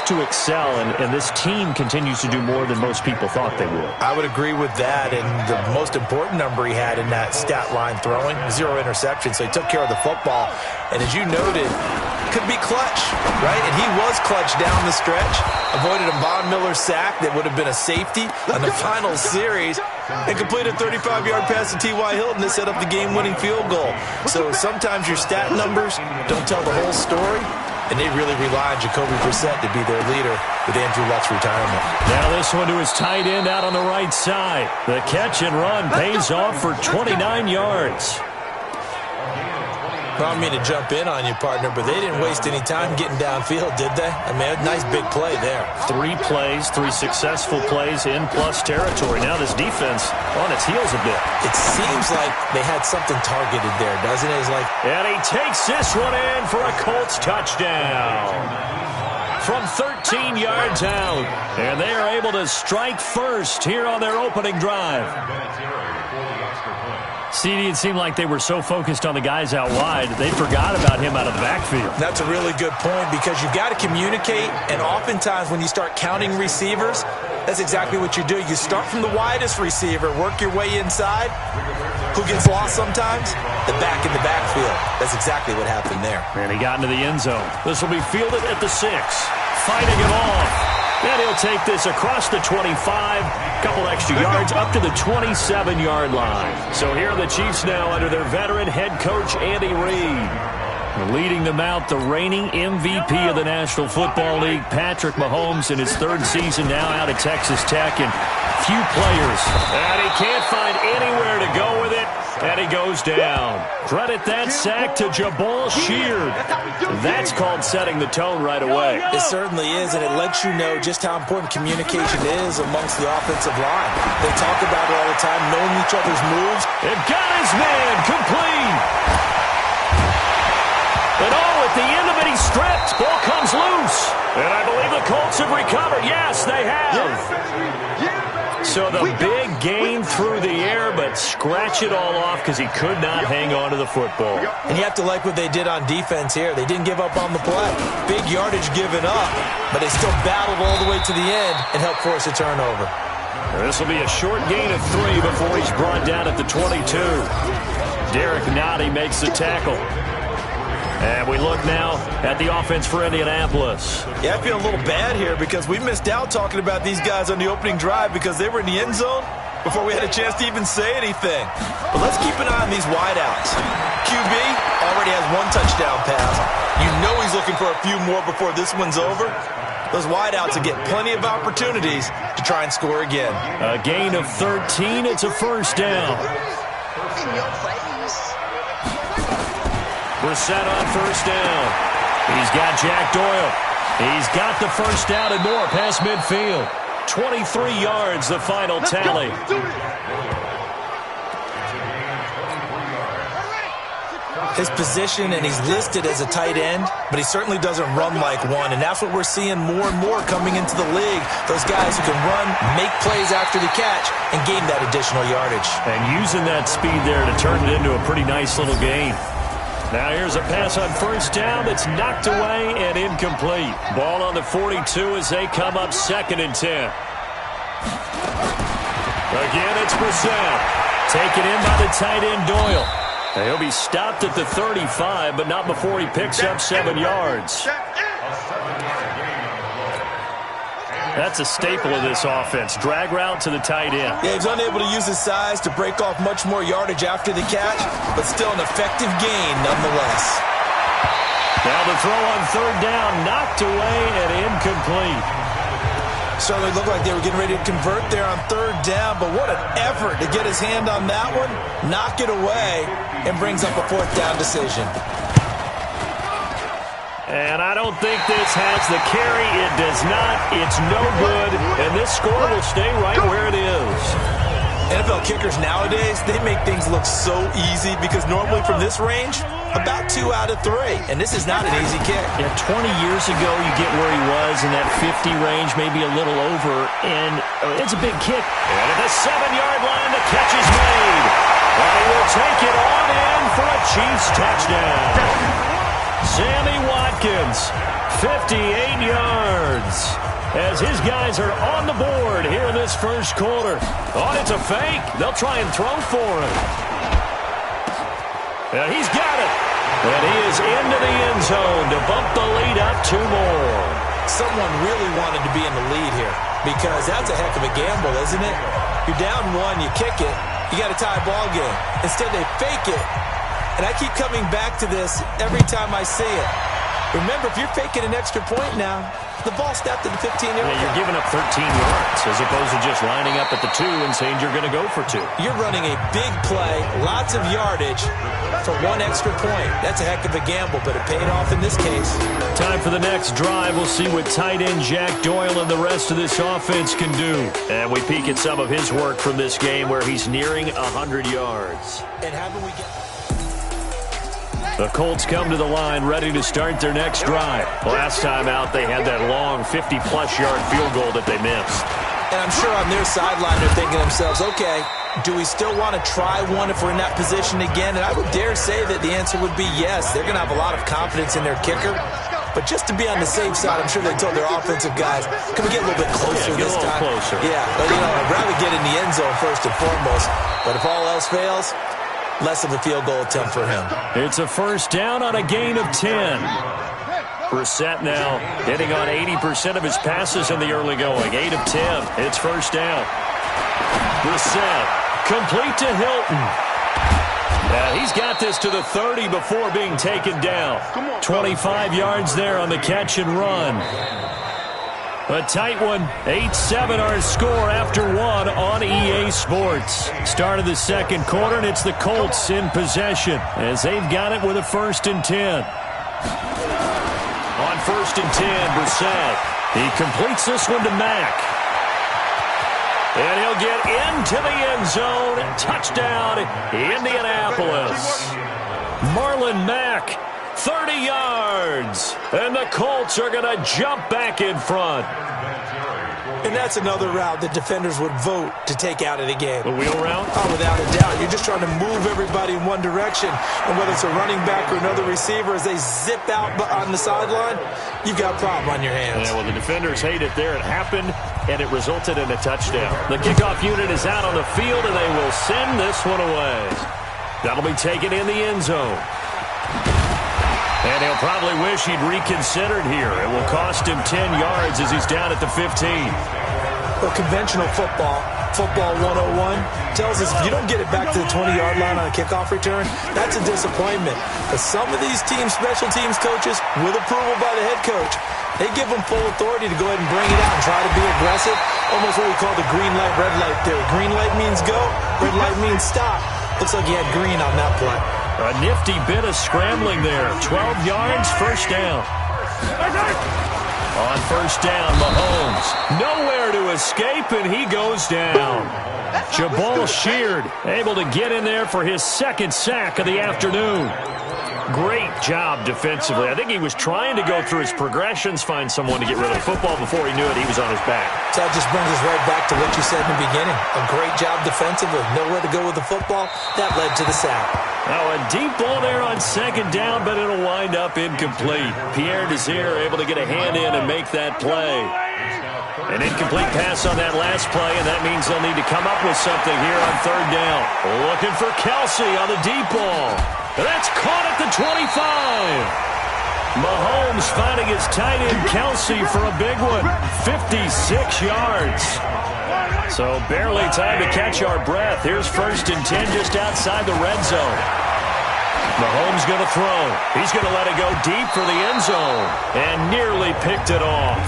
to excel, and this team continues to do more than most people thought they would. I would agree with that, and the most important number he had in that stat line throwing, 0 interceptions, so he took care of the football. And as you noted, could be clutch, right? And he was clutch down the stretch. Avoided a Von Miller sack that would have been a safety on the final series and completed a 35-yard pass to T.Y. Hilton to set up the game-winning field goal. So sometimes your stat numbers don't tell the whole story, and they really rely on Jacoby Brissett to be their leader with Andrew Luck's retirement. Now this one to his tight end out on the right side. The catch and run pays off for 29 yards. I don't mean to jump in on you, partner, but they didn't waste any time getting downfield, did they? I mean, a nice big play there. 3 plays, 3 successful plays in plus territory. Now this defense on its heels a bit. It seems like they had something targeted there, doesn't it? It's like, and he takes this one in for a Colts touchdown. From 13 yards out. And they are able to strike first here on their opening drive. CD, it seemed like they were so focused on the guys out wide, they forgot about him out of the backfield. That's a really good point because you've got to communicate, and oftentimes when you start counting receivers, that's exactly what you do. You start from the widest receiver, work your way inside. Who gets lost sometimes? The back in the backfield. That's exactly what happened there. And he got into the end zone. This will be fielded at the 6. Fighting it off. And he'll take this across the 25, couple extra yards up to the 27-yard line. So here are the Chiefs now under their veteran head coach, Andy Reid. Leading them out, the reigning MVP of the National Football League, Patrick Mahomes, in his 3rd season now out at Texas Tech, and few players. And he can't find anywhere to go with it, and he goes down. Credit that sack to Jabal Sheard. That's called setting the tone right away. It certainly is, and it lets you know just how important communication is amongst the offensive line. They talk about it all the time, knowing each other's moves. They've got his man complete. And at the end of it, he's stripped. Ball comes loose. And I believe the Colts have recovered. Yes, they have. So the big gain through the air, but scratch it all off because he could not hang on to the football. And you have to like what they did on defense here. They didn't give up on the play. Big yardage given up, but they still battled all the way to the end and helped force a turnover. This will be a short gain of 3 before he's brought down at the 22. Derek Nottie makes the tackle. And we look now at the offense for Indianapolis. Yeah, I feel a little bad here because we missed out talking about these guys on the opening drive because they were in the end zone before we had a chance to even say anything. But let's keep an eye on these wideouts. QB already has 1 touchdown pass. You know he's looking for a few more before this one's over. Those wideouts will get plenty of opportunities to try and score again. A gain of 13. It's a first down. Brissett on first down. He's got Jack Doyle. He's got the first down and more past midfield. 23 yards, the final tally. His position, and he's listed as a tight end, but he certainly doesn't run like one, and that's what we're seeing more and more coming into the league. Those guys who can run, make plays after the catch, and gain that additional yardage. And using that speed there to turn it into a pretty nice little gain. Now here's a pass on first down that's knocked away and incomplete. Ball on the 42 as they come up 2nd and 10. Again, it's Brissett. Taken in by the tight end Doyle. He'll be stopped at the 35, but not before he picks up 7 yards. That's a staple of this offense. Drag route to the tight end. Yeah, he's unable to use his size to break off much more yardage after the catch, but still an effective gain nonetheless. Now the throw on 3rd down, knocked away and incomplete. Certainly looked like they were getting ready to convert there on 3rd down, but what an effort to get his hand on that one, knock it away, and brings up a 4th down decision. And I don't think this has the carry. It does not. It's no good. And this score will stay right where it is. NFL kickers nowadays, they make things look so easy because normally from this range, about 2 out of 3. And this is not an easy kick. Yeah, 20 years ago, you get where he was in that 50 range, maybe a little over. And it's a big kick. And at the 7-yard line, the catch is made. And he will take it on in for a Chiefs touchdown. Sammy Watkins, 58 yards. As his guys are on the board here in this first quarter. Oh, it's a fake. They'll try and throw for him. And he's got it. And he is into the end zone to bump the lead up 2 more. Someone really wanted to be in the lead here because that's a heck of a gamble, isn't it? You're down 1, you kick it, you got a tie ball game. Instead, they fake it. And I keep coming back to this every time I see it. Remember, if you're faking an extra point now, the ball snapped at the 15-yard line. Yeah, you're giving up 13 yards as opposed to just lining up at the 2 and saying you're going to go for 2. You're running a big play, lots of yardage for 1 extra point. That's a heck of a gamble, but it paid off in this case. Time for the next drive. We'll see what tight end Jack Doyle and the rest of this offense can do. And we peek at some of his work from this game where he's nearing 100 yards. And haven't we get... The Colts come to the line ready to start their next drive. Last time out, they had that long 50-plus yard field goal that they missed. And I'm sure on their sideline they're thinking to themselves, okay, do we still want to try one if we're in that position again? And I would dare say that the answer would be yes. They're going to have a lot of confidence in their kicker. But just to be on the safe side, I'm sure they told their offensive guys, can we get a little bit closer this time? Closer. Yeah, but, I'd rather get in the end zone first and foremost. But if all else fails, less of a field goal attempt for him. It's a first down on a gain of 10. Brissett now hitting on 80% of his passes in the early going. 8 of 10. It's first down. Brissett complete to Hilton. He's got this to the 30 before being taken down. 25 yards there on the catch and run. A tight one, 8-7 our score after 1 on EA Sports. Start of the second quarter, and it's the Colts in possession as they've got it with a 1st and 10. On 1st and 10, Brissett. He completes this one to Mack. And he'll get into the end zone. Touchdown, Indianapolis. Marlon Mack. 30 yards, and the Colts are going to jump back in front. And that's another route that defenders would vote to take out of the game. The wheel route? Oh, without a doubt. You're just trying to move everybody in one direction, and whether it's a running back or another receiver, as they zip out on the sideline, you've got a problem on your hands. Yeah, well, the defenders hate it there. It happened, and it resulted in a touchdown. The kickoff unit is out on the field, and they will send this one away. That'll be taken in the end zone. And he'll probably wish he'd reconsidered here. It will cost him 10 yards as he's down at the 15. Well, conventional football 101, tells us if you don't get it back to the 20-yard line on a kickoff return, that's a disappointment. But some of these teams, special teams coaches, with approval by the head coach, they give them full authority to go ahead and bring it out and try to be aggressive. Almost what we call the green light, red light theory. Green light means go, red light means stop. Looks like he had green on that play. A nifty bit of scrambling there. 12 yards, first down. On first down, Mahomes. Nowhere to escape, and he goes down. Jabal Sheard able to get in there for his 2nd sack of the afternoon. Great job defensively. I think he was trying to go through his progressions, find someone to get rid of the football. Before he knew it, he was on his back. That just brings us right back to what you said in the beginning. A great job defensively. Nowhere to go with the football. That led to the sack. Now a deep ball there on 2nd down, but it'll wind up incomplete. Pierre Desir able to get a hand in and make that play. An incomplete pass on that last play, and that means they'll need to come up with something here on 3rd down. Looking for Kelsey on the deep ball. That's caught at the 25. Mahomes finding his tight end Kelsey for a big one. 56 yards. So barely time to catch our breath. Here's 1st and 10 just outside the red zone. Mahomes going to throw. He's going to let it go deep for the end zone. And nearly picked it off.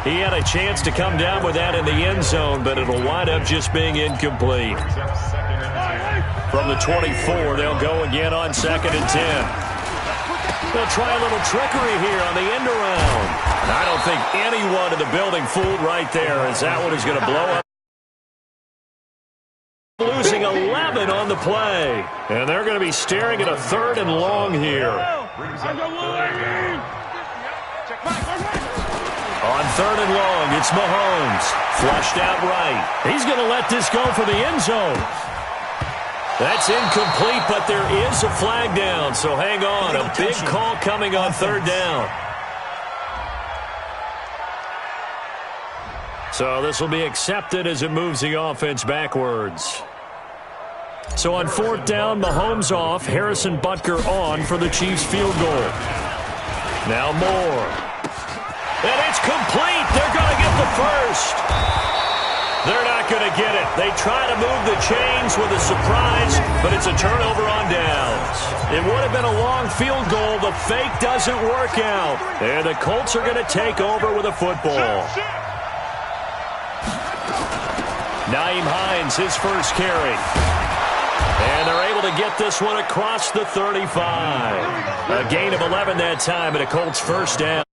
He had a chance to come down with that in the end zone, but it'll wind up just being incomplete. From the 24, they'll go again on 2nd and 10. They'll try a little trickery here on the end around. And I don't think anyone in the building fooled right there, as that one is going to blow up. Losing 11 on the play. And they're going to be staring at a 3rd and long here. On 3rd and long, it's Mahomes. Flushed out right. He's going to let this go for the end zone. That's incomplete, but there is a flag down, so hang on. A big call coming on third down. So this will be accepted as it moves the offense backwards. So on fourth down, Mahomes off, Harrison Butker on for the Chiefs field goal. Now Moore. And it's complete. They're going to get the first. They're not going to get it. They try to move the chains with a surprise, but it's a turnover on downs. It would have been a long field goal. The fake doesn't work out. And the Colts are going to take over with a football. Nyheim Hines, his first carry. And they're able to get this one across the 35. A gain of 11 that time, and a Colts first down.